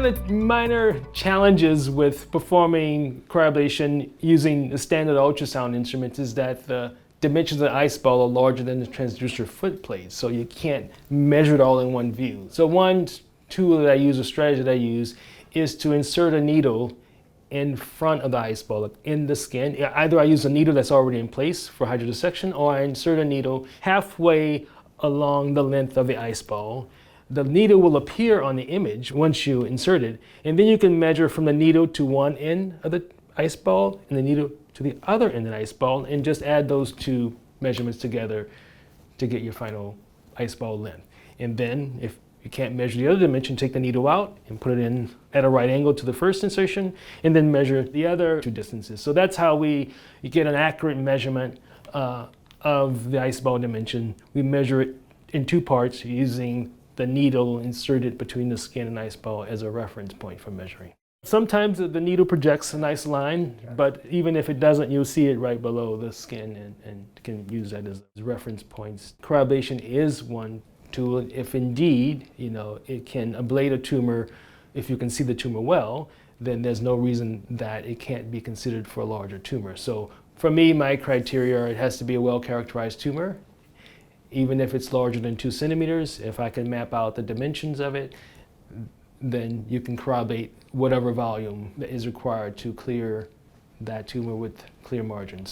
One of the minor challenges with performing cryoablation using a standard ultrasound instrument is that the dimensions of the ice ball are larger than the transducer footplate, so you can't measure it all in one view. So one tool that I use, a strategy that I use, is to insert a needle in front of the ice ball, in the skin. Either I use a needle that's already in place for hydrodissection, or I insert a needle halfway along the length of the ice ball. The needle will appear on the image once you insert it, and then you can measure from the needle to one end of the ice ball and the needle to the other end of the ice ball, and just add those two measurements together to get your final ice ball length. And then if you can't measure the other dimension, take the needle out and put it in at a right angle to the first insertion, and then measure the other two distances. So that's how you get an accurate measurement of the ice ball dimension. We measure it in two parts using the needle inserted between the skin and ice ball as a reference point for measuring. Sometimes the needle projects a nice line, but even if it doesn't, you'll see it right below the skin and can use that as reference points. Cryoablation is one tool. If indeed, it can ablate a tumor, if you can see the tumor well, then there's no reason that it can't be considered for a larger tumor. So for me, my criteria are it has to be a well-characterized tumor. Even if it's larger than 2 centimeters, if I can map out the dimensions of it, then you can cryoablate whatever volume that is required to clear that tumor with clear margins.